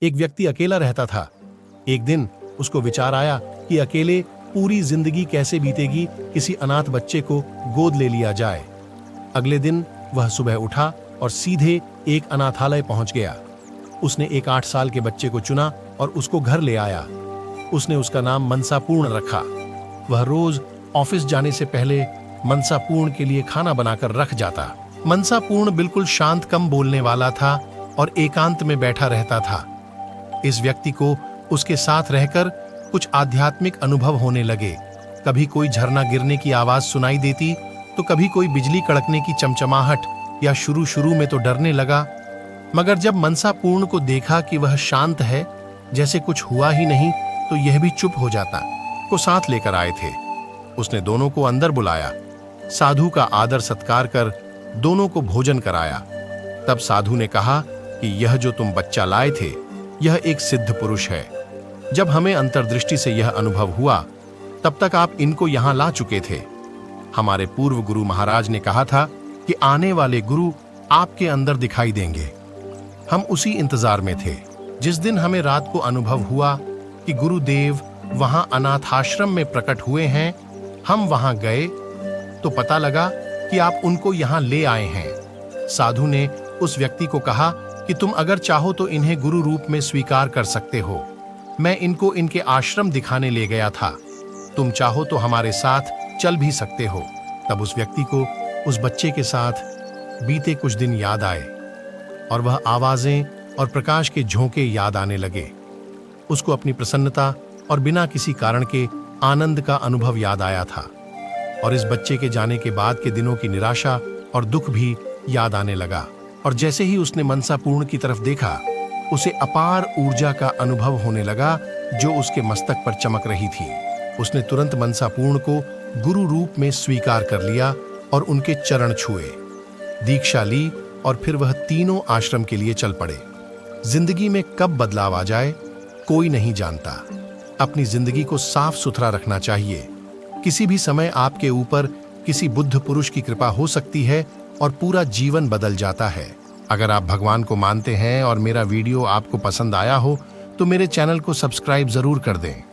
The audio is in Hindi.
एक व्यक्ति अकेला रहता था। एक दिन उसको विचार आया कि अकेले पूरी जिंदगी कैसे बीतेगी, किसी अनाथ बच्चे को गोद ले लिया जाए। अगले दिन वह सुबह उठा और सीधे एक अनाथालय पहुंच गया। उसने एक 8 साल के बच्चे को चुना और उसको घर ले आया। उसने उसका नाम मनसापूर्ण रखा। वह रोज ऑफिस जाने से पहले मनसापूर्ण के लिए खाना बनाकर रख जाता। मनसापूर्ण बिल्कुल शांत, कम बोलने वाला था और एकांत में बैठा रहता था। इस व्यक्ति को उसके साथ रहकर कुछ आध्यात्मिक अनुभव होने लगे। कभी कोई झरना गिरने की आवाज सुनाई देती तो कभी कोई बिजली कड़कने की चमचमाहट, या शुरू में तो डरने लगा, मगर जब मनसापूर्ण को देखा कि वह शांत है, जैसे कुछ हुआ ही नहीं, तो यह भी चुप हो जाता। को साथ लेकर आए थे। उसने दोनों को अंदर बुलाया, साधु का आदर सत्कार कर दोनों को भोजन कराया। तब साधु ने कहा कि यह जो तुम बच्चा लाए थे, यह एक सिद्ध पुरुष है। जब हमें अंतर्दृष्टि से यह अनुभव हुआ, तब तक आप इनको यहां ला चुके थे। हमारे पूर्व गुरु महाराज ने कहा था कि आने वाले गुरु आपके अंदर दिखाई देंगे। हम उसी इंतजार में थे। जिस दिन हमें रात को अनुभव हुआ कि गुरुदेव वहां अनाथाश्रम में प्रकट हुए हैं, हम वहां गए तो पता लगा कि आप उनको यहां ले आए हैं। साधु ने उस व्यक्ति को कहा कि तुम अगर चाहो तो इन्हें गुरु रूप में स्वीकार कर सकते हो। मैं इनको इनके आश्रम दिखाने ले गया था। तुम चाहो तो हमारे साथ चल भी सकते हो। तब उस व्यक्ति को उस बच्चे के साथ बीते कुछ दिन याद आए और वह आवाजें और प्रकाश के झोंके याद आने लगे। उसको अपनी प्रसन्नता और बिना किसी कारण के आनंद का अनुभव याद आया था, और इस बच्चे के जाने के बाद के दिनों की निराशा और दुख भी याद आने लगा। और जैसे ही उसने मनसापूर्ण की तरफ देखा, उसे अपार ऊर्जा का अनुभव होने लगा जो उसके मस्तक पर चमक रही थी। उसने तुरंत मनसापूर्ण को गुरु रूप में स्वीकार कर लिया और उनके चरण छुए, दीक्षा ली, और फिर वह तीनों आश्रम के लिए चल पड़े। जिंदगी में कब बदलाव आ जाए कोई नहीं जानता। अपनी जिंदगी को साफ सुथरा रखना चाहिए। किसी भी समय आपके ऊपर किसी बुद्ध पुरुष की कृपा हो सकती है और पूरा जीवन बदल जाता है। अगर आप भगवान को मानते हैं और मेरा वीडियो आपको पसंद आया हो तो मेरे चैनल को सब्सक्राइब जरूर कर दें।